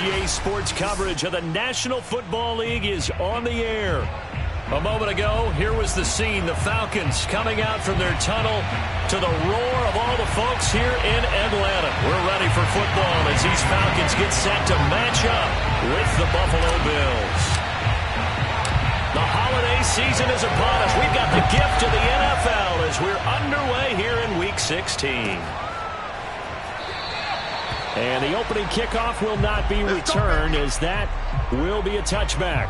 NBA sports coverage of the National Football League is on the air. A moment ago, here was the scene. The Falcons coming out from their tunnel to the roar of all the folks here in Atlanta. We're ready for football as these Falcons get set to match up with the Buffalo Bills. The holiday season is upon us. We've got the gift of the NFL as we're underway here in Week 16. And the opening kickoff will not be returned as that will be a touchback.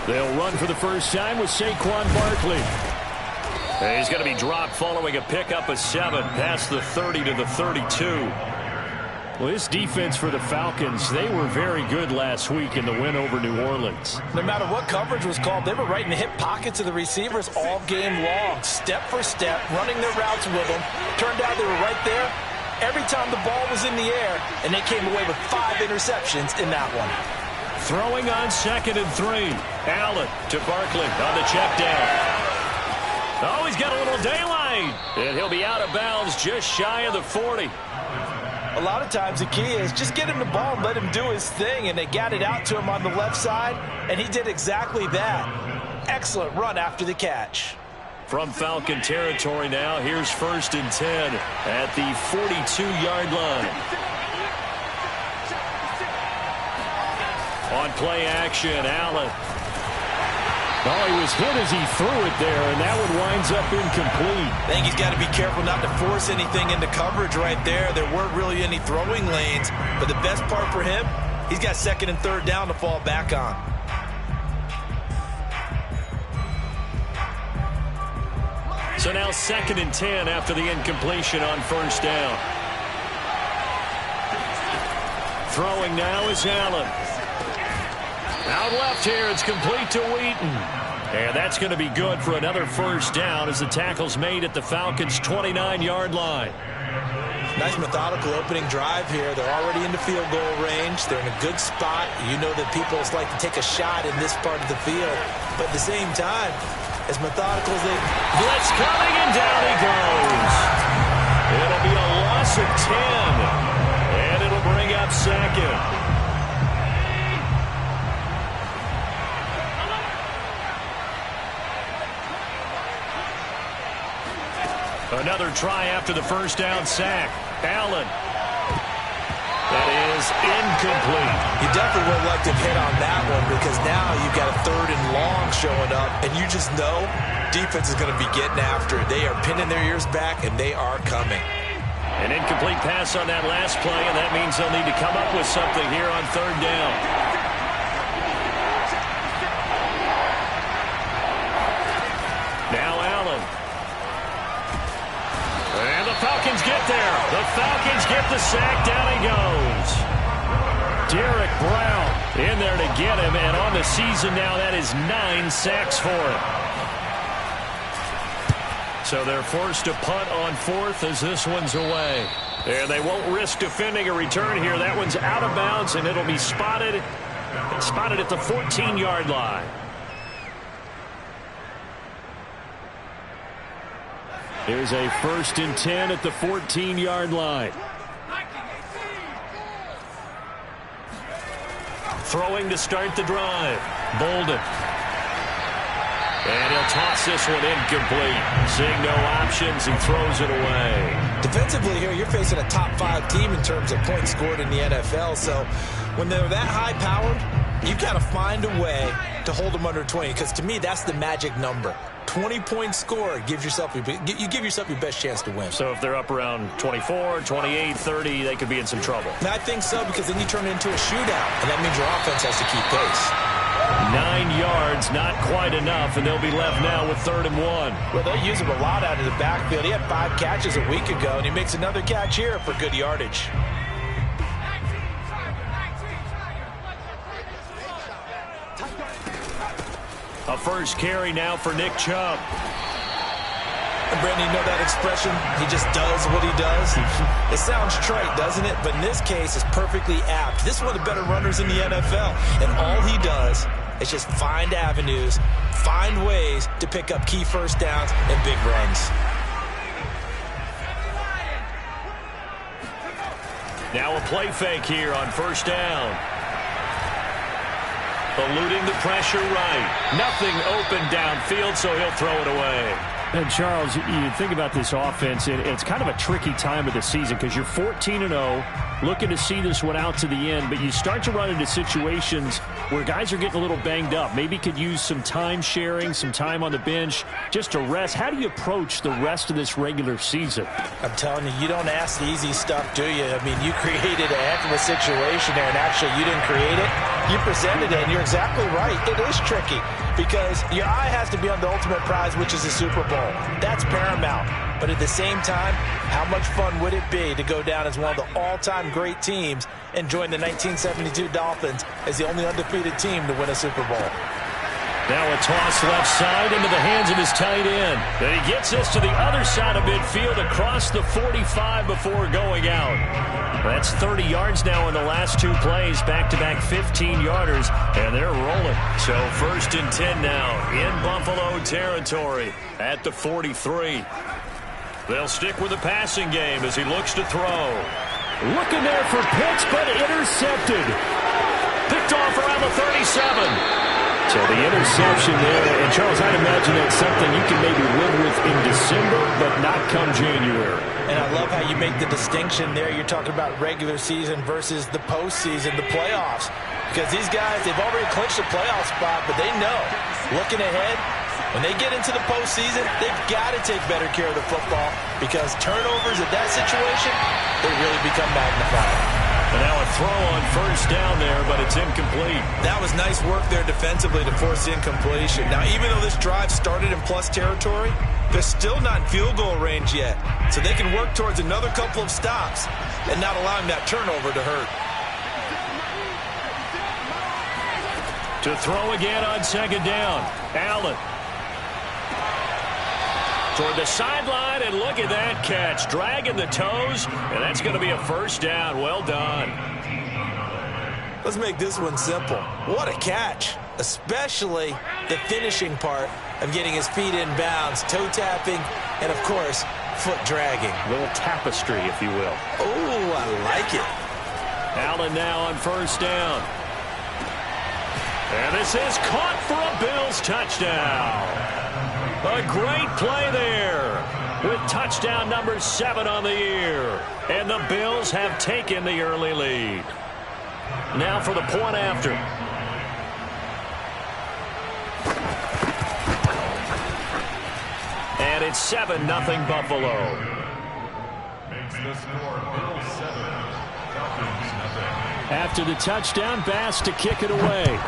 They'll run for the first time with Saquon Barkley. He's going to be dropped following a pickup of 7 past the 30 to the 32. Well, this defense for the Falcons, they were very good last week in the win over New Orleans. No matter what coverage was called, they were right in the hip pockets of the receivers all game long, step for step, running their routes with them. Turned out they were right there every time the ball was in the air, and they came away with 5 interceptions in that one. Throwing on 2nd and 3. Allen to Barkley on the check down. Oh, he's got a little daylight. And he'll be out of bounds just shy of the 40. A lot of times the key is just get him the ball and let him do his thing. And they got it out to him on the left side. And he did exactly that. Excellent run after the catch. From Falcon territory now, here's 1st and 10 at the 42-yard line. On play action, Allen. Oh, he was hit as he threw it there, and that one winds up incomplete. I think he's got to be careful not to force anything into coverage right there. There weren't really any throwing lanes, but the best part for him, he's got 2nd and 3rd down to fall back on. So now 2nd and 10 after the incompletion on 1st down. Throwing now is Allen. Out left here, it's complete to Wheaton. And that's going to be good for another 1st down as the tackle's made at the Falcons' 29-yard line. Nice methodical opening drive here. They're already into field goal range. They're in a good spot. You know that people like to take a shot in this part of the field. But at the same time, as methodical as they... Blitz coming, and down he goes. It'll be a loss of 10. And it'll bring up 2nd. Another try after the 1st down sack. Allen. That is incomplete. You definitely would like to hit on that one because now you've got a 3rd and long showing up, and you just know defense is going to be getting after it. They are pinning their ears back, and they are coming. An incomplete pass on that last play, and that means they'll need to come up with something here on 3rd down. Now Allen. And the Falcons get there. The Falcons get the sack. Down he goes. Derek Brown in there to get him. And on the season now, that is 9 sacks for him. So they're forced to punt on 4th as this one's away. And they won't risk defending a return here. That one's out of bounds, and it'll be spotted at the 14-yard line. Here's a 1st and 10 at the 14-yard line. Throwing to start the drive. Bolden. And he'll toss this one incomplete. Seeing no options, he throws it away. Defensively here, you're facing a top 5 team in terms of points scored in the NFL. So when they're that high-powered, you've got to find a way to hold them under 20. Because to me, that's the magic number. 20-point score, you give yourself your best chance to win. So if they're up around 24, 28, 30, they could be in some trouble. And I think so, because then you turn it into a shootout, and that means your offense has to keep pace. 9 yards, not quite enough, and they'll be left now with 3rd and 1. Well, they'll use him a lot out of the backfield. He had 5 catches a week ago, and he makes another catch here for good yardage. A first carry now for Nick Chubb. And Brandon, you know that expression? He just does what he does. It sounds trite, doesn't it? But in this case, it's perfectly apt. This is one of the better runners in the NFL. And all he does is just find avenues, find ways to pick up key first downs and big runs. Now a play fake here on first down. Eluding the pressure right. Nothing open downfield, so he'll throw it away. And Charles, you think about this offense, it's kind of a tricky time of the season because you're 14-0, looking to see this one out to the end, but you start to run into situations where guys are getting a little banged up. Maybe could use some time sharing, some time on the bench, just to rest. How do you approach the rest of this regular season? I'm telling you, you don't ask the easy stuff, do you? I mean, you created a heck of a situation there, and actually you didn't create it. You presented it, and you're exactly right. It is tricky because your eye has to be on the ultimate prize, which is the Super Bowl. That's paramount. But at the same time, how much fun would it be to go down as one of the all-time great teams and join the 1972 Dolphins as the only undefeated team to win a Super Bowl? Now a toss left side into the hands of his tight end. And he gets this to the other side of midfield across the 45 before going out. That's 30 yards now in the last two plays, back-to-back 15-yarders, and they're rolling. So 1st and 10 now in Buffalo territory at the 43. They'll stick with the passing game as he looks to throw. Looking there for Pitts, but intercepted. Picked off around the 37. So the interception there, and Charles, I'd imagine that's something you can maybe live with in December, but not come January. And I love how you make the distinction there. You're talking about regular season versus the postseason, the playoffs. Because these guys, they've already clinched a playoff spot, but they know, looking ahead, when they get into the postseason, they've got to take better care of the football because turnovers in that situation, they really become magnified. And now a throw on first down there, but it's incomplete. That was nice work there defensively to force the incompletion. Now, even though this drive started in plus territory, they're still not in field goal range yet. So they can work towards another couple of stops and not allowing that turnover to hurt. To throw again on second down. Allen. Toward the sideline, and look at that catch. Dragging the toes, and that's going to be a first down. Well done. Let's make this one simple. What a catch, especially the finishing part of getting his feet in bounds, toe tapping, and, of course, foot dragging. A little tapestry, if you will. Oh, I like it. Allen now on first down. And this is caught for a Bills touchdown. A great play there with touchdown number 7 on the year. And the Bills have taken the early lead. Now for the point after. And it's 7-0 Buffalo. Makes the score Bills 7, Falcons nothing. After the touchdown, Bass to kick it away.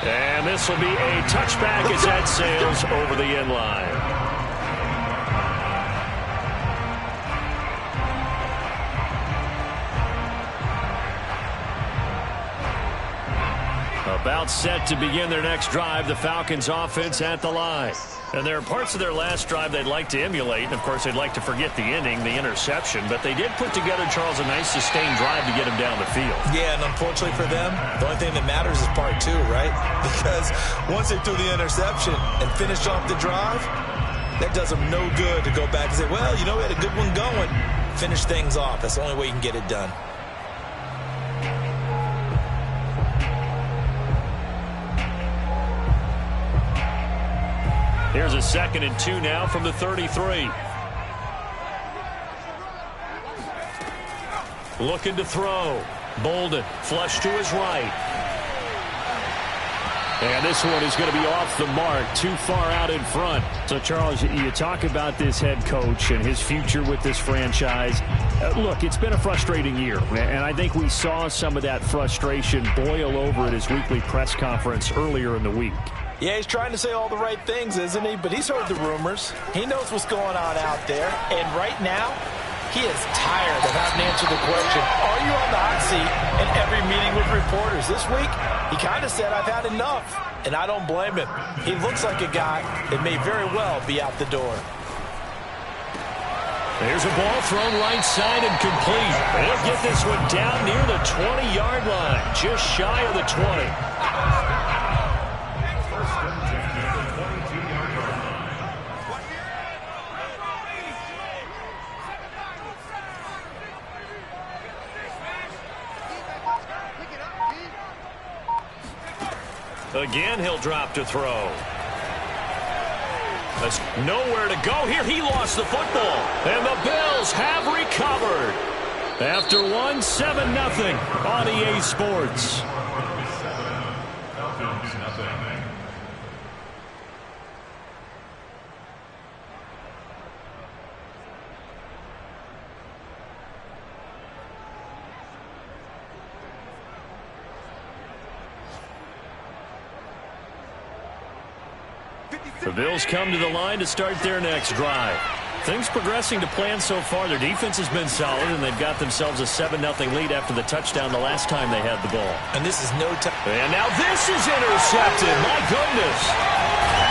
And this will be a touchback as that sails over the end line. About set to begin their next drive, the Falcons offense at the line. And there are parts of their last drive they'd like to emulate. And, of course, they'd like to forget the inning, the interception. But they did put together, Charles, a nice sustained drive to get him down the field. Yeah, and unfortunately for them, the only thing that matters is part 2, right? Because once they threw the interception and finished off the drive, that does them no good to go back and say, well, you know, we had a good one going. Finish things off. That's the only way you can get it done. Here's a 2nd and 2 now from the 33. Looking to throw. Bolden flush to his right. And this one is going to be off the mark, too far out in front. So, Charles, you talk about this head coach and his future with this franchise. Look, it's been a frustrating year, and I think we saw some of that frustration boil over at his weekly press conference earlier in the week. Yeah, he's trying to say all the right things, isn't he? But he's heard the rumors. He knows what's going on out there. And right now, He is tired of having to answer the question, are you on the hot seat, in every meeting with reporters. This week, he kind of said, I've had enough, and I don't blame him. He looks like a guy that may very well be out the door. There's a ball thrown right side and complete. They'll get this one down near the 20-yard line, just shy of the 20. Again, he'll drop to throw. There's nowhere to go here. He lost the football. And the Bills have recovered. After one, 7-0 on EA Sports. The Bills come to the line to start their next drive. Things progressing to plan so far. Their defense has been solid, and they've got themselves a 7-0 lead after the touchdown the last time they had the ball. And this is no time. And now this is intercepted. My goodness.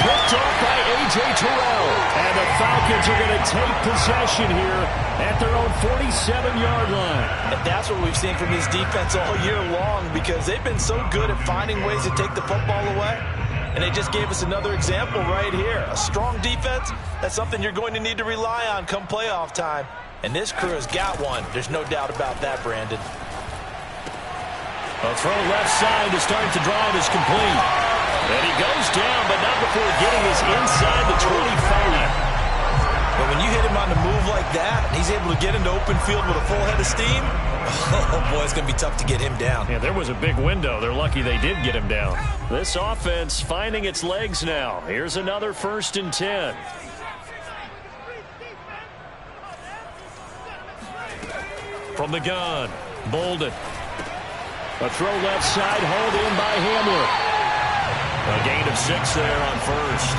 Picked off by A.J. Terrell. And the Falcons are going to take possession here at their own 47-yard line. And that's what we've seen from this defense all year long, because they've been so good at finding ways to take the football away. And they just gave us another example right here. A strong defense, that's something you're going to need to rely on come playoff time. And this crew has got one. There's no doubt about that, Brandon. A throw left side to start the drive is complete. And he goes down, but not before getting us inside the 25. But when you hit him on the move like that, he's able to get into open field with a full head of steam, oh boy, it's going to be tough to get him down. Yeah, there was a big window. They're lucky they did get him down. This offense finding its legs now. Here's another 1st and 10. From the gun, Bolden. A throw left side, hauled in by Hamler. A gain of 6 there on first.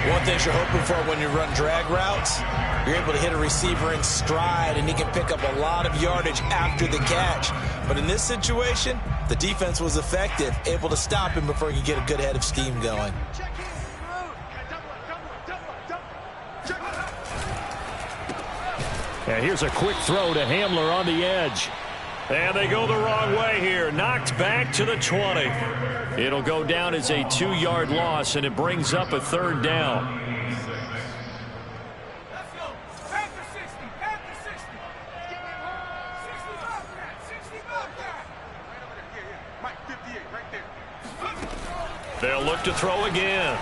One thing you're hoping for when you run drag routes, you're able to hit a receiver in stride, and he can pick up a lot of yardage after the catch. But in this situation, the defense was effective, able to stop him before he could get a good head of steam going. And here's a quick throw to Hamler on the edge. And they go the wrong way here. Knocked back to the 20. It'll go down as a 2-yard loss, and it brings up a 3rd down. They'll look to throw again.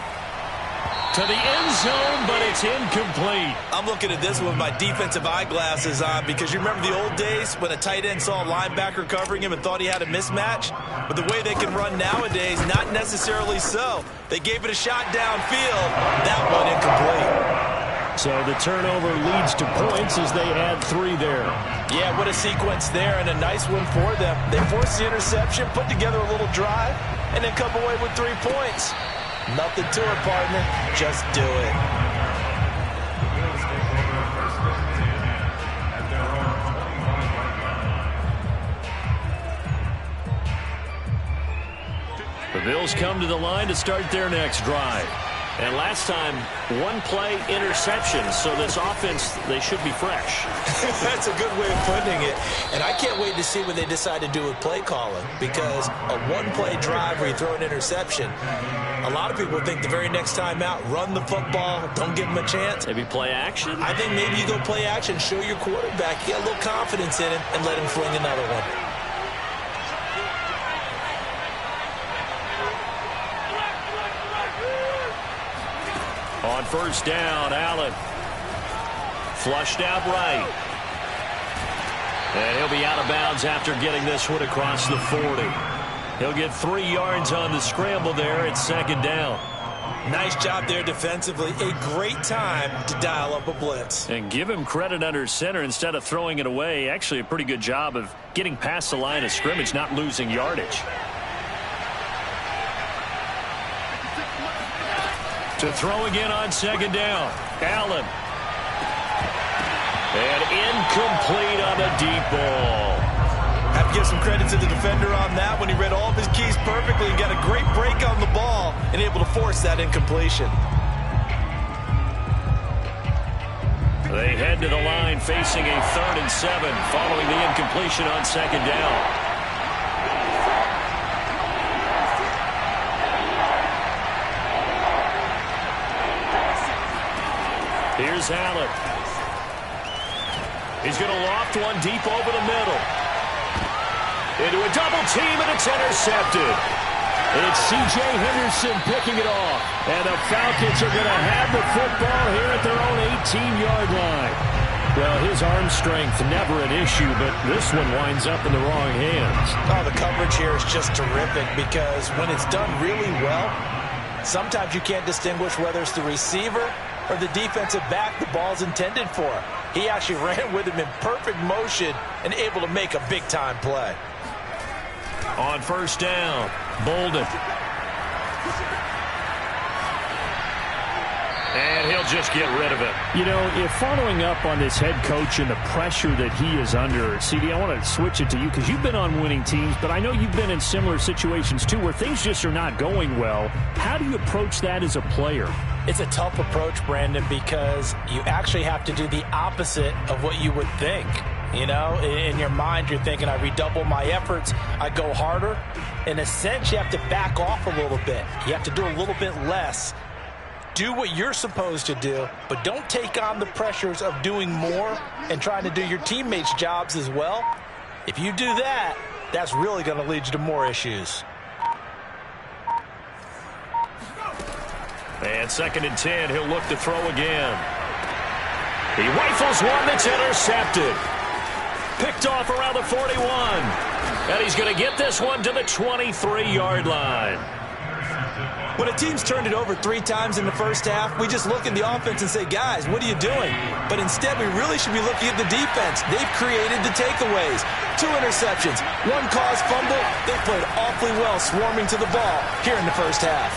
To the end zone, but it's incomplete. I'm looking at this with my defensive eyeglasses on, because you remember the old days when a tight end saw a linebacker covering him and thought he had a mismatch? But the way they can run nowadays, not necessarily so. They gave it a shot downfield. That one incomplete. So the turnover leads to points as they add 3 there. Yeah, what a sequence there, and a nice one for them. They forced the interception, put together a little drive, and then come away with 3 points. Nothing to it, partner. Just do it. The Bills come to the line to start their next drive. And last time, 1-play interception. So this offense, they should be fresh. That's a good way of putting it. And I can't wait to see what they decide to do with play calling, because a 1-play drive where you throw an interception, a lot of people think the very next time out, run the football, don't give them a chance. Maybe play action? I think maybe you go play action, show your quarterback, get a little confidence in him, and let him fling another one. On 1st down, Allen. Flushed out right. And he'll be out of bounds after getting this one across the 40. He'll get 3 yards on the scramble there at 2nd down. Nice job there defensively. A great time to dial up a blitz. And give him credit under center instead of throwing it away. Actually a pretty good job of getting past the line of scrimmage, not losing yardage. To throw again on 2nd down. Allen. And incomplete on the deep ball. Have to give some credit to the defender on that when he read all of his keys perfectly and got a great break on the ball and able to force that incompletion. They head to the line facing a 3rd and 7 following the incompletion on 2nd down. Here's Allen. He's going to loft one deep over the middle. Into a double team, and it's intercepted. It's C.J. Henderson picking it off. And the Falcons are going to have the football here at their own 18-yard line. Well, his arm strength, never an issue, but this one winds up in the wrong hands. Oh, the coverage here is just terrific because when it's done really well, sometimes you can't distinguish whether it's the receiver or the defensive back the ball's intended for. He actually ran with him in perfect motion and able to make a big-time play. On 1st down, Bolden. And he'll just get rid of it. You know, if following up on this head coach and the pressure that he is under, CD, I want to switch it to you because you've been on winning teams, but I know you've been in similar situations too where things just are not going well. How do you approach that as a player? It's a tough approach, Brandon, because you actually have to do the opposite of what you would think. You know, in your mind, you're thinking, I redouble my efforts, I go harder. In a sense, you have to back off a little bit. You have to do a little bit less. Do what you're supposed to do, but don't take on the pressures of doing more and trying to do your teammates' jobs as well. If you do that, that's really going to lead you to more issues. And 2nd and 10, he'll look to throw again. He rifles one that's intercepted. Picked off around the 41. And he's going to get this one to the 23-yard line. When a team's turned it over 3 times in the first half, we just look at the offense and say, guys, what are you doing? But instead, we really should be looking at the defense. They've created the takeaways. 2 interceptions, 1 caused fumble. They played awfully well swarming to the ball here in the first half.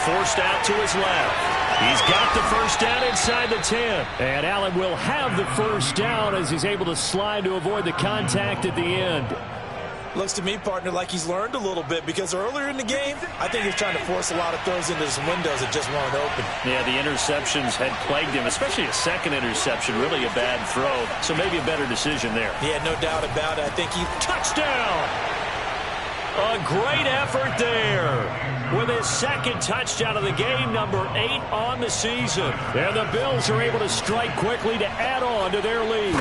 Forced out to his left. He's got the 1st down inside the 10. And Allen will have the 1st down as he's able to slide to avoid the contact at the end. Looks to me, partner, like he's learned a little bit because earlier in the game, I think he was trying to force a lot of throws into some windows that just weren't open. Yeah, the interceptions had plagued him, especially a 2nd interception, really a bad throw. So maybe a better decision there. Yeah, no doubt about it. I think he... Touchdown! A great effort there with his 2nd touchdown of the game, number 8 on the season. And the Bills are able to strike quickly to add on to their lead.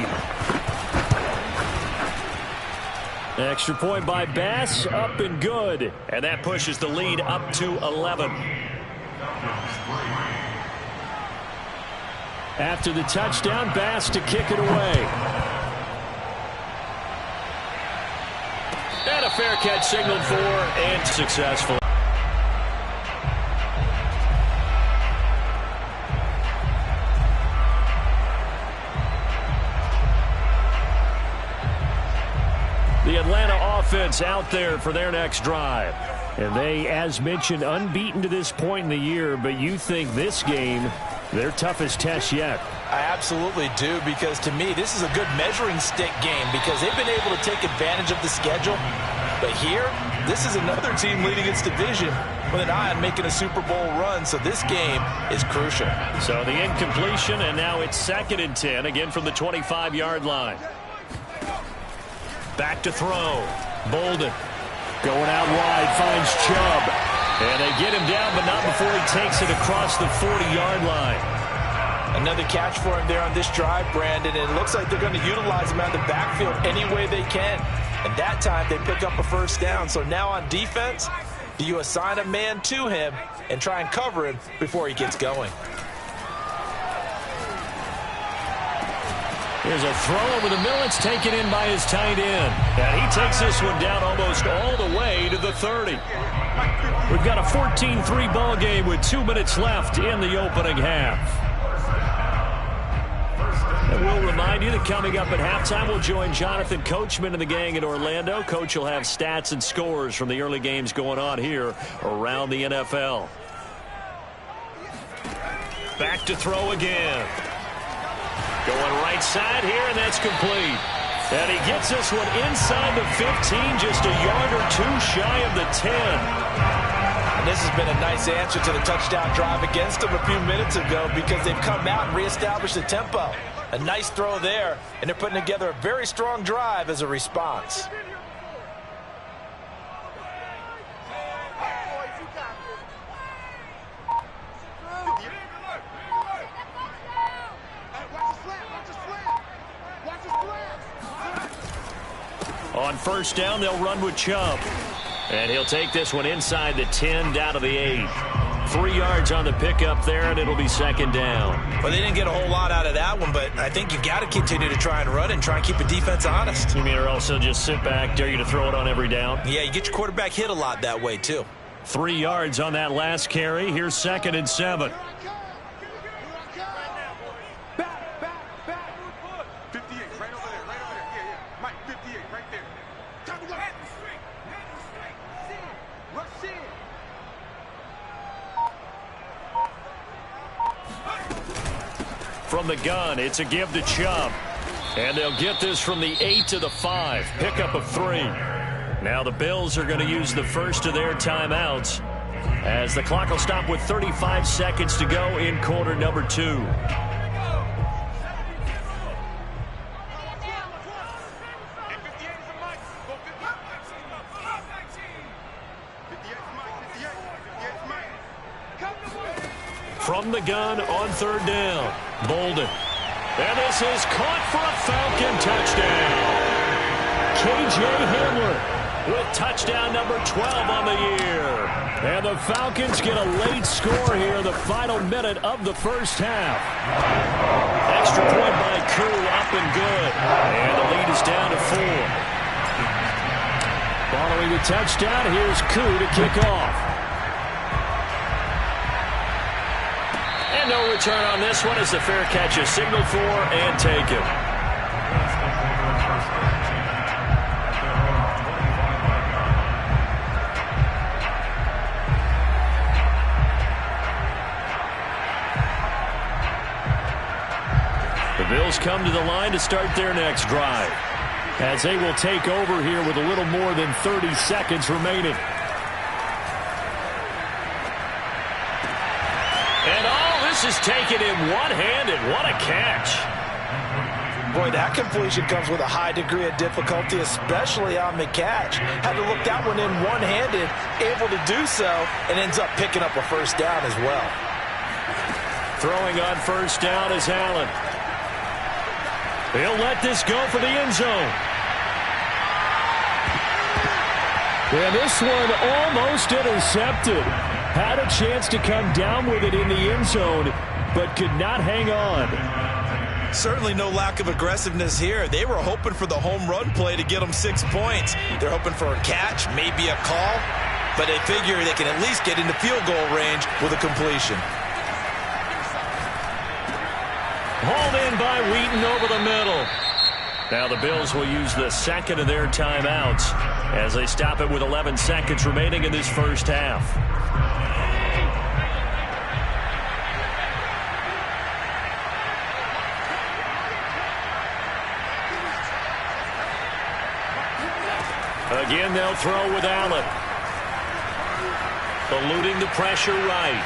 Extra point by Bass, up and good. And that pushes the lead up to 11. After the touchdown, Bass to kick it away. And a fair catch signaled for and successful. The Atlanta offense out there for their next drive. And they, as mentioned, unbeaten to this point in the year, but you think this game, their toughest test yet. I absolutely do, because to me, this is a good measuring stick game because they've been able to take advantage of the schedule. But here, this is another team leading its division with an eye on making a Super Bowl run, so this game is crucial. So the incompletion, and now it's 2nd and 10, again from the 25-yard line. Back to throw. Bolden going out wide, finds Chubb. And they get him down, but not before he takes it across the 40-yard line. Another catch for him there on this drive, Brandon, and it looks like they're going to utilize him out of the backfield any way they can. And that time they pick up a 1st down. So now on defense, do you assign a man to him and try and cover him before he gets going? Here's a throw over the middle. It's taken in by his tight end. And he takes this one down almost all the way to the 30. We've got a 14-3 ball game with 2 minutes left in the opening half. And we'll remind you that coming up at halftime, we'll join Jonathan Coachman and the gang in Orlando. Coach will have stats and scores from the early games going on here around the NFL. Back to throw again. Going right side here, and that's complete. And he gets this one inside the 15, just a yard or two shy of the 10. And this has been a nice answer to the touchdown drive against them a few minutes ago because they've come out and reestablished the tempo. A nice throw there, and they're putting together a very strong drive as a response. On first down, they'll run with Chubb. And he'll take this one inside the 10, down to the 8. 3 yards on the pickup there, and it'll be second down. Well, they didn't get a whole lot out of that one, but I think you got to continue to try and run and try and keep the defense honest. You mean or else they'll just sit back, dare you to throw it on every down? Yeah, you get your quarterback hit a lot that way, too. 3 yards on that last carry. Here's 2nd and 7. From the gun, it's a give to Chubb. And they'll get this from the 8 to the 5. Pickup of 3. Now the Bills are going to use the first of their timeouts as the clock will stop with 35 seconds to go in quarter number 2. From the gun on third down, Bolden. And this is caught for a Falcon touchdown. K.J. Hamler with touchdown number 12 on the year. And the Falcons get a late score here in the final minute of the first half. Extra point by Koo, up and good. And the lead is down to 4. Following the touchdown, here's Koo to kick off. And no return on this one as the fair catch is signaled for and taken. The Bills come to the line to start their next drive, as they will take over here with a little more than 30 seconds remaining. This is taken in one-handed. What a catch. Boy, that completion comes with a high degree of difficulty, especially on the catch. Had to look that one in one-handed, able to do so, and ends up picking up a first down as well. Throwing on first down is Allen. He'll let this go for the end zone. And this one almost intercepted. Had a chance to come down with it in the end zone, but could not hang on. Certainly no lack of aggressiveness here. They were hoping for the home run play to get them 6 points. They're hoping for a catch, maybe a call, but they figure they can at least get into field goal range with a completion. Hauled in by Wheaton over the middle. Now the Bills will use the second of their timeouts as they stop it with 11 seconds remaining in this first half. Again, they'll throw with Allen. Eluding the pressure right.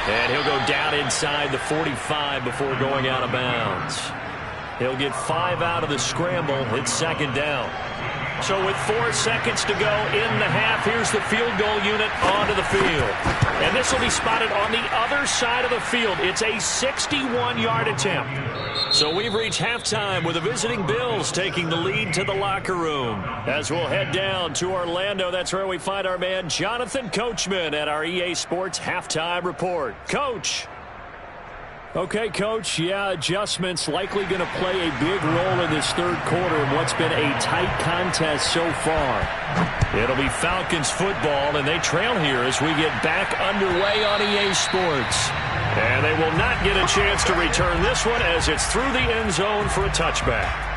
And he'll go down inside the 45 before going out of bounds. He'll get 5 out of the scramble. It's second down. So with 4 seconds to go in the half, here's the field goal unit onto the field. And this will be spotted on the other side of the field. It's a 61-yard attempt. So we've reached halftime with the visiting Bills taking the lead to the locker room. As we'll head down to Orlando, that's where we find our man Jonathan Coachman at our EA Sports Halftime Report. Coach. Okay, Coach, yeah, adjustments likely going to play a big role in this third quarter in what's been a tight contest so far. It'll be Falcons football, and they trail here as we get back underway on EA Sports. And they will not get a chance to return this one as it's through the end zone for a touchback.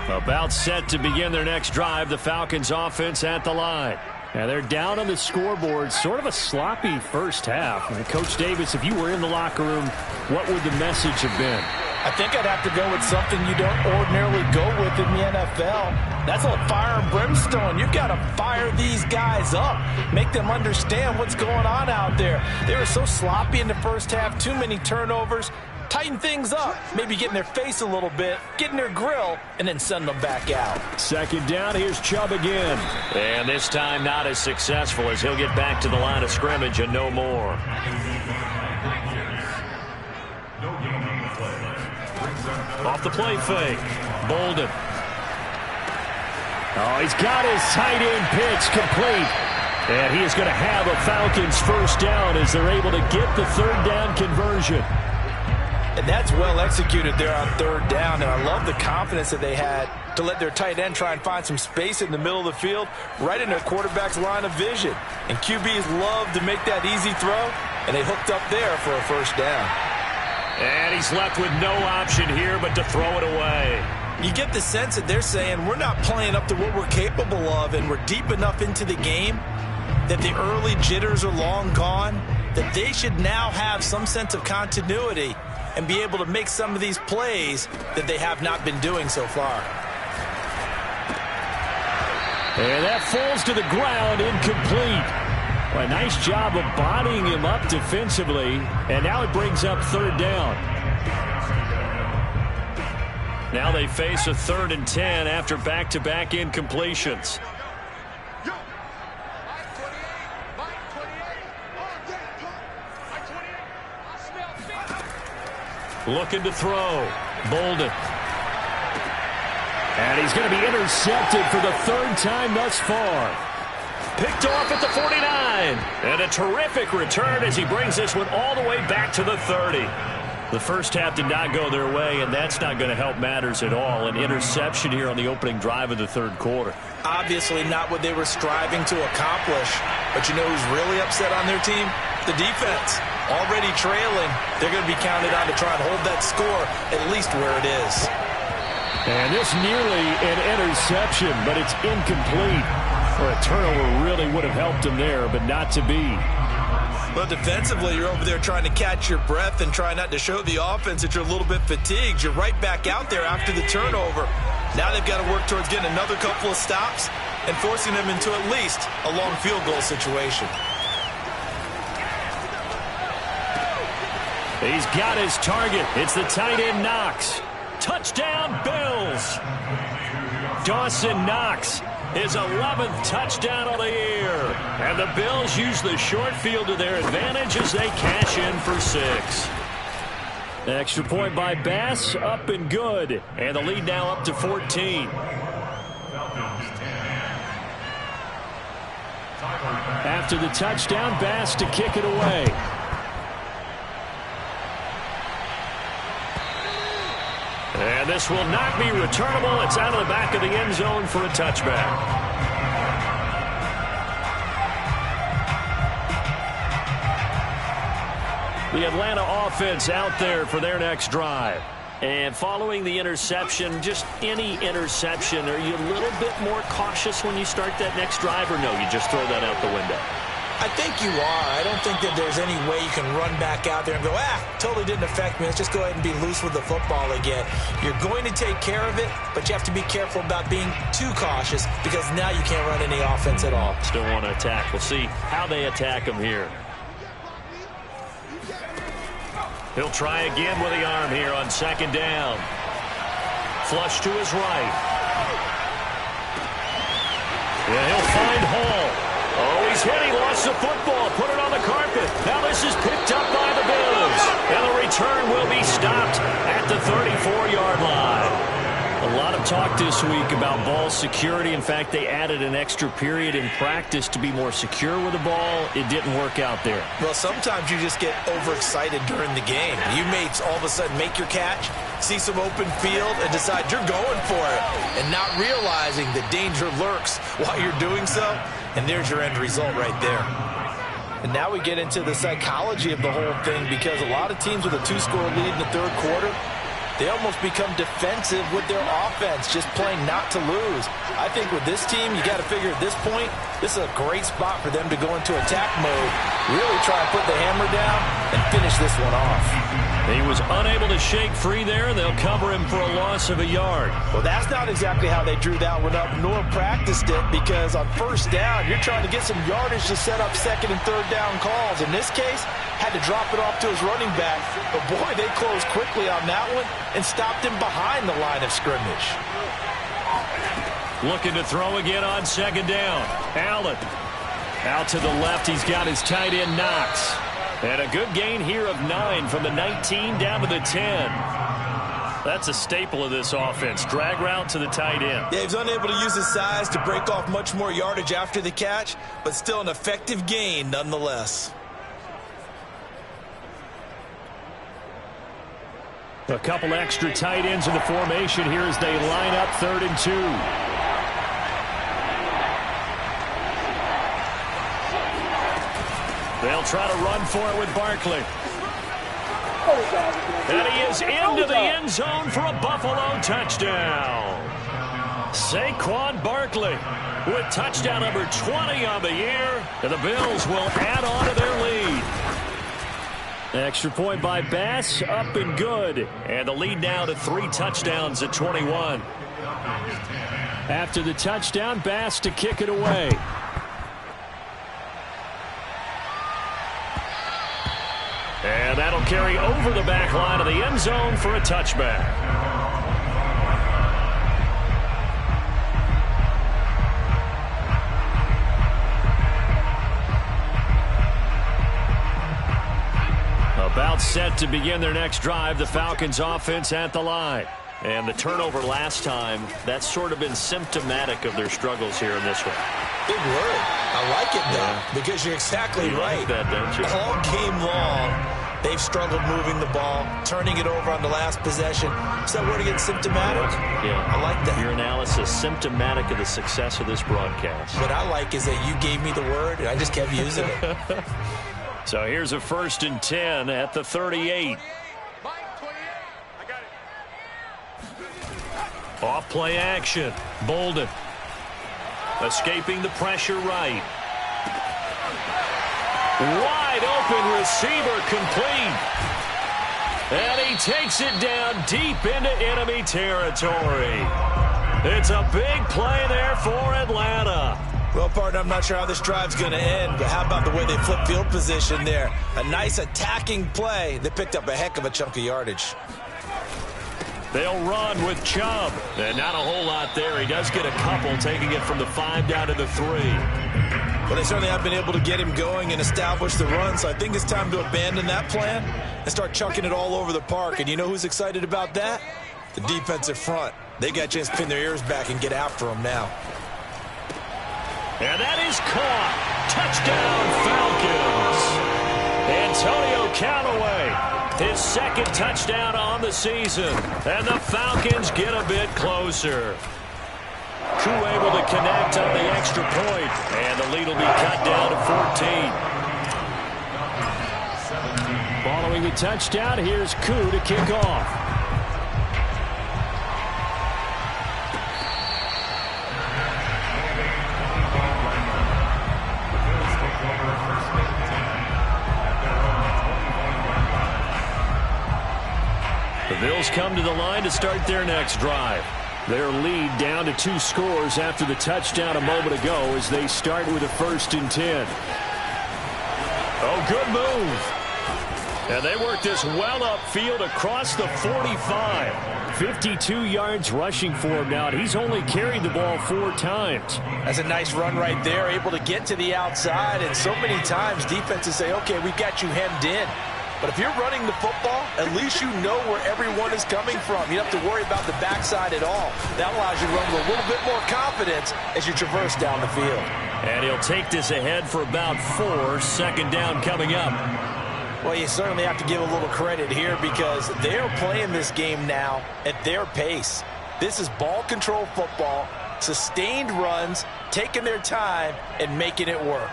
A About set to begin their next drive. The Falcons offense at the line. And they're down on the scoreboard. Sort of a sloppy first half. And Coach Davis, if you were in the locker room, what would the message have been? I think I'd have to go with something you don't ordinarily go with in the NFL. That's a fire and brimstone. You've got to fire these guys up. Make them understand what's going on out there. They were so sloppy in the first half. Too many turnovers. Tighten things up. Maybe get in their face a little bit. Get in their grill. And then send them back out. Second down. Here's Chubb again. And this time not as successful as he'll get back to the line of scrimmage and no more. Off the play fake. Bolden. Oh, he's got his tight end pitch complete. And he is going to have a Falcons first down as they're able to get the third down conversion. And that's well executed there on third down. And I love the confidence that they had to let their tight end try and find some space in the middle of the field, right in their quarterback's line of vision. And QBs love to make that easy throw, and they hooked up there for a first down. And he's left with no option here but to throw it away. You get the sense that they're saying we're not playing up to what we're capable of, and we're deep enough into the game that the early jitters are long gone, that they should now have some sense of continuity and be able to make some of these plays that they have not been doing so far. And that falls to the ground, incomplete. Well, a nice job of bodying him up defensively, and now it brings up third down. Now they face a 3rd and 10 after back-to-back incompletions. Looking to throw. Bolden. And he's going to be intercepted for the 3rd time thus far. Picked off at the 49. And a terrific return as he brings this one all the way back to the 30. The first half did not go their way, and that's not going to help matters at all. An interception here on the opening drive of the 3rd quarter. Obviously not what they were striving to accomplish. But you know who's really upset on their team? The defense. Already trailing. They're going to be counted on to try and hold that score at least where it is. And this nearly an interception, but it's incomplete. Or a turnover really would have helped him there, but not to be. But defensively, you're over there trying to catch your breath and try not to show the offense that you're a little bit fatigued. You're right back out there after the turnover. Now they've got to work towards getting another couple of stops and forcing them into at least a long field goal situation. He's got his target. It's the tight end Knox. Touchdown, Bills. Dawson Knox. His 11th touchdown of the year. And the Bills use the short field to their advantage as they cash in for 6. Extra point by Bass, up and good. And the lead now up to 14. After the touchdown, Bass to kick it away. And this will not be returnable. It's out of the back of the end zone for a touchback. The Atlanta offense out there for their next drive. And following the interception, just any interception, are you a little bit more cautious when you start that next drive, or no, you just throw that out the window? I think you are. I don't think that there's any way you can run back out there and go, totally didn't affect me. Let's just go ahead and be loose with the football again. You're going to take care of it, but you have to be careful about being too cautious because now you can't run any offense at all. Still want to attack. We'll see how they attack him here. He'll try again with the arm here on 2nd down. Flush to his right. And he'll find Hall. Oh, he's hit. He lost the football. Put it on the carpet. Now this is picked up by the Bills. And the return will be stopped at the 34-yard line. A lot of talk this week about ball security. In fact, they added an extra period in practice to be more secure with the ball. It didn't work out there. Well, sometimes you just get overexcited during the game. You may all of a sudden make your catch, see some open field, and decide you're going for it, and not realizing the danger lurks while you're doing so. And there's your end result right there. And now we get into the psychology of the whole thing because a lot of teams with a 2-score lead in the 3rd quarter, They almost become defensive with their offense, just playing not to lose. I think with this team, you got to figure at this point, this is a great spot for them to go into attack mode, really try and put the hammer down and finish this one off. He was unable to shake free there, and they'll cover him for a loss of a yard. Well, that's not exactly how they drew that one up, nor practiced it, because on first down, you're trying to get some yardage to set up second and third down calls. In this case, had to drop it off to his running back. But, boy, they closed quickly on that one and stopped him behind the line of scrimmage. Looking to throw again on second down. Allen out to the left. He's got his tight end Knox. And a good gain here of 9 from the 19 down to the 10. That's a staple of this offense. Drag route to the tight end. Yeah, he's unable to use his size to break off much more yardage after the catch, but still an effective gain nonetheless. A couple extra tight ends in the formation here as they line up 3rd and 2. They'll try to run for it with Barkley. And he is into the end zone for a Buffalo touchdown. Saquon Barkley with touchdown number 20 on the year. And the Bills will add on to their lead. Extra point by Bass, up and good. And the lead now to 3 touchdowns at 21. After the touchdown, Bass to kick it away. And that'll carry over the back line of the end zone for a touchback. About set to begin their next drive, the Falcons offense at the line. And the turnover last time, that's sort of been symptomatic of their struggles here in this one. Big word. I like it, though, because you're exactly right. Like that, don't you? All game long, they've struggled moving the ball, turning it over on the last possession. Is that word again, symptomatic? Yeah. I like that. Your analysis, symptomatic of the success of this broadcast. What I like is that you gave me the word, and I just kept using it. So here's a 1st and 10 at the 38. Off play action. Bolden escaping the pressure right. Wide open receiver complete. And he takes it down deep into enemy territory. It's a big play there for Atlanta. Well, partner, I'm not sure how this drive's going to end, but how about the way they flip field position there? A nice attacking play. They picked up a heck of a chunk of yardage. They'll run with Chubb. And not a whole lot there. He does get a couple, taking it from the 5 down to the 3. Well, they certainly have been able to get him going and establish the run, so I think it's time to abandon that plan and start chucking it all over the park. And you know who's excited about that? The defensive front. They got a chance to pin their ears back and get after him now. And that is caught. Touchdown, Falcons. Antonio Callaway, his 2nd touchdown on the season. And the Falcons get a bit closer. Koo able to connect on the extra point. And the lead will be cut down to 14. Following the touchdown, here's Koo to kick off. The Bills come to the line to start their next drive. Their lead down to 2 scores after the touchdown a moment ago as they start with a 1st and 10. Oh, good move. And they work this well upfield across the 45. 52 yards rushing for him now. He's only carried the ball 4 times. That's a nice run right there, able to get to the outside. And so many times defenses say, okay, we got you hemmed in. But if you're running the football, at least you know where everyone is coming from. You don't have to worry about the backside at all. That allows you to run with a little bit more confidence as you traverse down the field. And he'll take this ahead for about 4. 2nd down coming up. Well, you certainly have to give a little credit here because they're playing this game now at their pace. This is ball control football, sustained runs, taking their time, and making it work.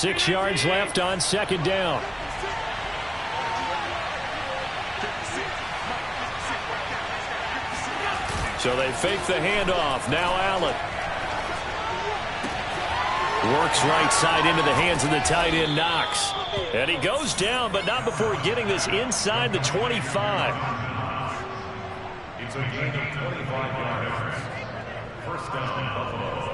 6 yards left on second down. So they fake the handoff. Now Allen. Works right side into the hands of the tight end, Knox. And he goes down, but not before getting this inside the 25. It's a gain of 25 yards. First down, Buffalo.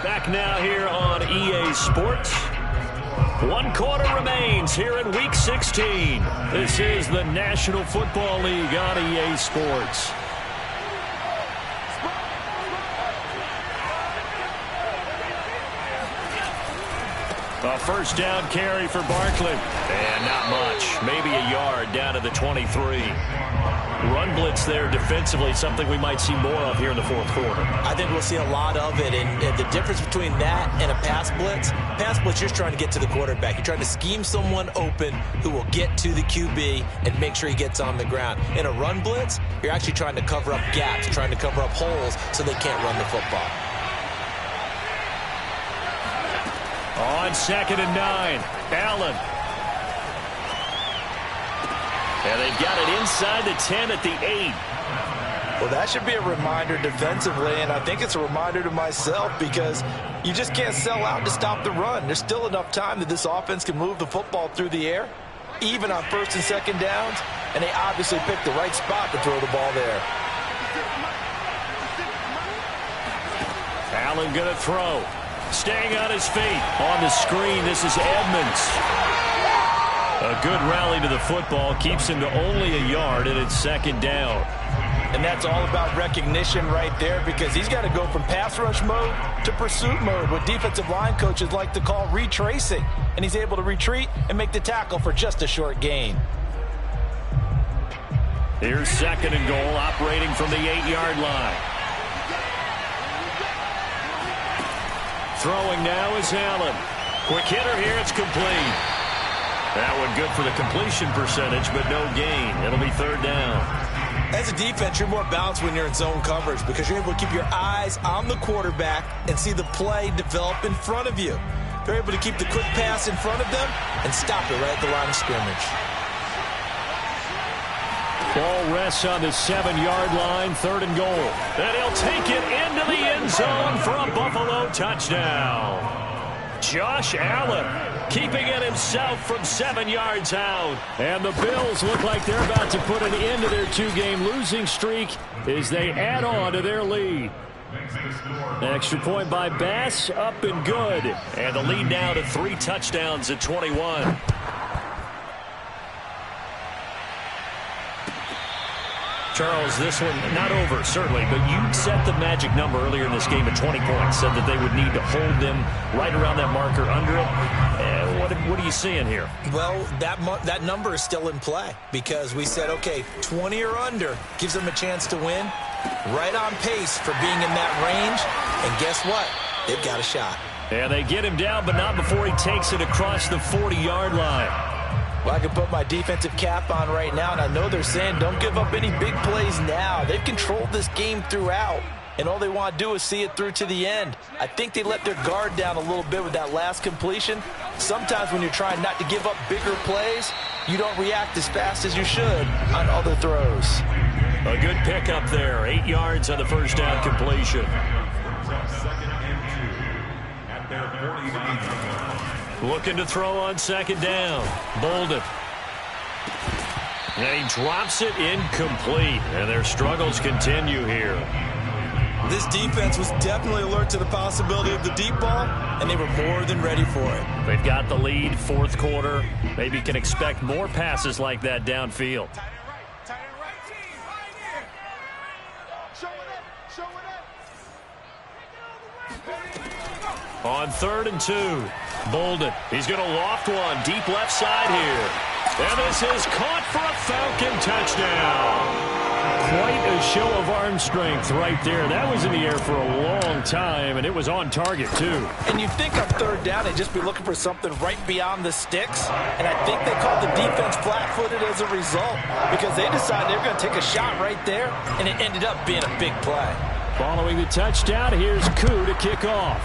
Back now here on EA Sports. 1 quarter remains here in Week 16. This is the National Football League on EA Sports. A first down carry for Barkley. And not much. Maybe a yard down to the 23. Run blitz there defensively, something we might see more of here in the fourth quarter. I think we'll see a lot of it, and the difference between that and a pass blitz, you're just trying to get to the quarterback. You're trying to scheme someone open who will get to the QB and make sure he gets on the ground. In a run blitz, you're actually trying to cover up gaps, trying to cover up holes so they can't run the football. On 2nd and 9, Allen. And they've got it inside the 10 at the 8. Well, that should be a reminder defensively, and I think it's a reminder to myself because you just can't sell out to stop the run. There's still enough time that this offense can move the football through the air, even on 1st and 2nd downs, and they obviously picked the right spot to throw the ball there. Allen going to throw. Staying on his feet. On the screen, this is Edmonds. A good rally to the football keeps him to only a yard, and it's 2nd down. And that's all about recognition right there because he's got to go from pass rush mode to pursuit mode, what defensive line coaches like to call retracing. And he's able to retreat and make the tackle for just a short gain. Here's 2nd and goal, operating from the 8-yard line. Throwing now is Allen. Quick hitter here, it's complete. That one good for the completion percentage, but no gain. It'll be 3rd down. As a defense, you're more balanced when you're in zone coverage because you're able to keep your eyes on the quarterback and see the play develop in front of you. You're able to keep the quick pass in front of them and stop it right at the line of scrimmage. Ball rests on the 7-yard line, 3rd and goal. And he'll take it into the end zone for a Buffalo touchdown. Josh Allen keeping it himself from 7 yards out. And the Bills look like they're about to put an end to their 2-game losing streak as they add on to their lead. Extra point by Bass, up and good. And the lead now to 3 touchdowns at 21. Charles, this one not over, certainly, but you set the magic number earlier in this game at 20 points, said that they would need to hold them right around that marker under it. What are you seeing here? Well, that number is still in play because we said, okay, 20 or under gives them a chance to win. Right on pace for being in that range, and guess what? They've got a shot. And they get him down, but not before he takes it across the 40-yard line. Well, I can put my defensive cap on right now, and I know they're saying don't give up any big plays now. They've controlled this game throughout, and all they want to do is see it through to the end. I think they let their guard down a little bit with that last completion. Sometimes when you're trying not to give up bigger plays, you don't react as fast as you should on other throws. A good pickup there, 8 yards on the first down completion. Looking to throw on 2nd down. Bolden. And he drops it incomplete. And their struggles continue here. This defense was definitely alert to the possibility of the deep ball, and they were more than ready for it. They've got the lead, 4th quarter. Maybe can expect more passes like that downfield. On 3rd and 2. Bolden. He's going to loft one deep left side here. And this is caught for a Falcon touchdown. Quite a show of arm strength right there. That was in the air for a long time, and it was on target, too. And you'd think on 3rd down they'd just be looking for something right beyond the sticks. And I think they called the defense flat-footed as a result because they decided they were going to take a shot right there, and it ended up being a big play. Following the touchdown, here's Koo to kick off.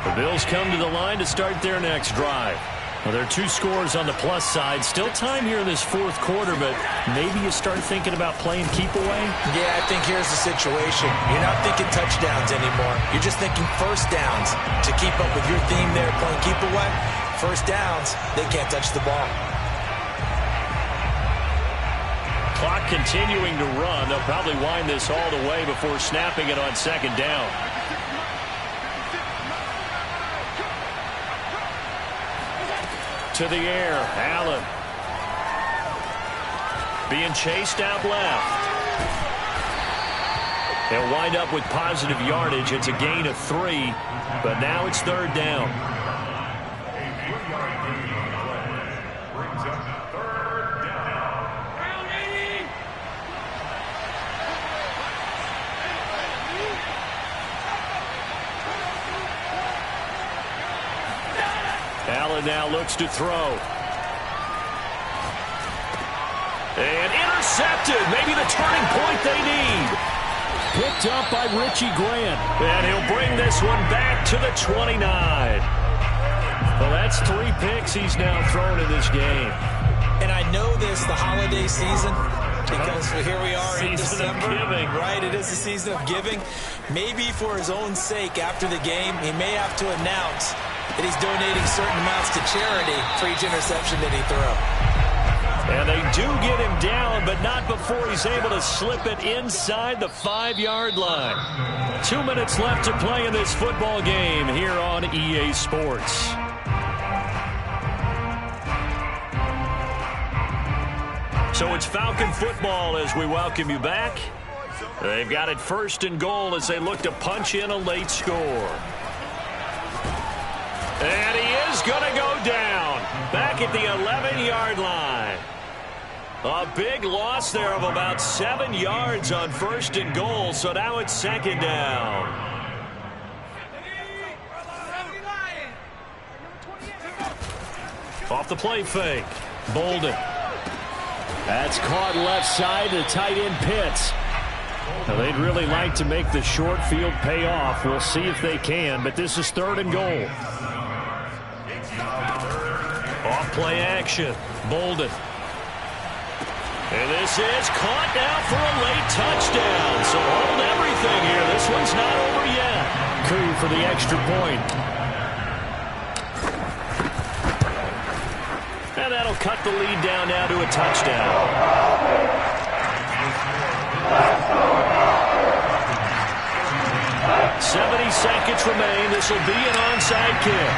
The Bills come to the line to start their next drive. Well, there are 2 scores on the plus side. Still time here in this fourth quarter, but maybe you start thinking about playing keep away? Yeah, I think here's the situation. You're not thinking touchdowns anymore. You're just thinking first downs. To keep up with your theme there, playing keep away, first downs, they can't touch the ball. Clock continuing to run. They'll probably wind this all the way before snapping it on second down. To the air, Allen. Being chased out left. They'll wind up with positive yardage. It's a gain of 3, but now it's third down. Allen now looks to throw. And intercepted. Maybe the turning point they need. Picked up by Richie Grant. And he'll bring this one back to the 29. Well, that's 3 picks he's now thrown in this game. And I know this, the holiday season, because here we are in December. Giving. Right, it is the season of giving. Maybe for his own sake after the game, he may have to announce that he's donating certain amounts to charity for each interception that he throws. And they do get him down, but not before he's able to slip it inside the 5-yard line. 2 minutes left to play in this football game here on EA Sports. So it's Falcon football as we welcome you back. They've got it first and goal as they look to punch in a late score. And he is going to go down back at the 11-yard line. A big loss there of about 7 yards on first and goal, so now it's second down. Off the play fake. Bolden. That's caught left side to tight end Pitts. Now, they'd really like to make the short field pay off. We'll see if they can, but this is third and goal. Off play action. Bolden. And this is caught now for a late touchdown. So hold everything here. This one's not over yet. Koo for the extra point. And that'll cut the lead down now to a touchdown. 70 seconds remain. This will be an onside kick.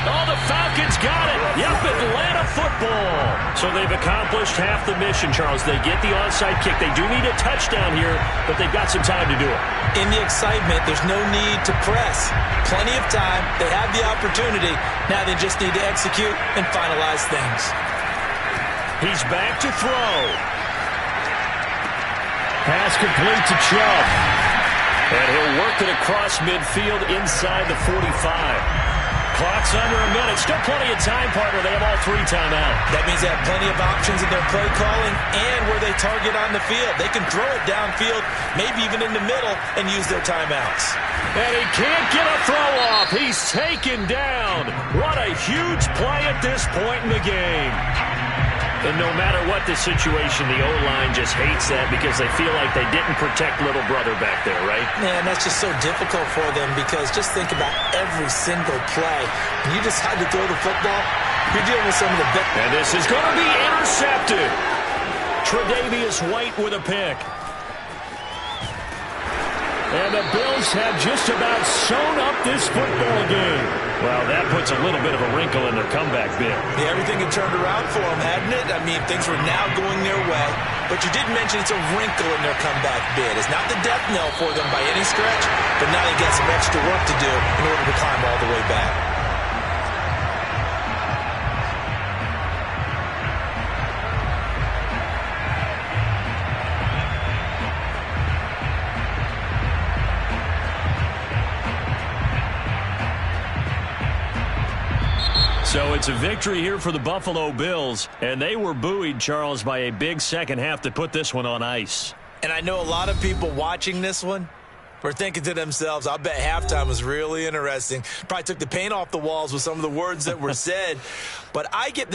Oh, the Falcons got it. Yep, Atlanta football. So they've accomplished half the mission, Charles. They get the onside kick. They do need a touchdown here, but they've got some time to do it. In the excitement, there's no need to press. Plenty of time. They have the opportunity. Now they just need to execute and finalize things. He's back to throw. Pass complete to Chubb. And he'll work it across midfield inside the 45. Clock's under a minute. Still plenty of time, partner. They have all 3 timeouts. That means they have plenty of options in their play calling and where they target on the field. They can throw it downfield, maybe even in the middle, and use their timeouts. And he can't get a throw off. He's taken down. What a huge play at this point in the game. And no matter what the situation, the O-line just hates that because they feel like they didn't protect little brother back there, right? Man, that's just so difficult for them because just think about every single play. When you decide to throw the football, you're dealing with some of the best. And this is going to be intercepted. Tre'Davious White with a pick. And the Bills have just about sewn up this football game. Well, that puts a little bit of a wrinkle in their comeback bid. Yeah, everything had turned around for them, hadn't it? I mean, things were now going their way. But you did mention it's a wrinkle in their comeback bid. It's not the death knell for them by any stretch, but now they got some extra work to do in order to climb all the way back. So it's a victory here for the Buffalo Bills, and they were buoyed, Charles, by a big second half to put this one on ice. And I know a lot of people watching this one were thinking to themselves, I bet halftime was really interesting. Probably took the paint off the walls with some of the words that were said. But I get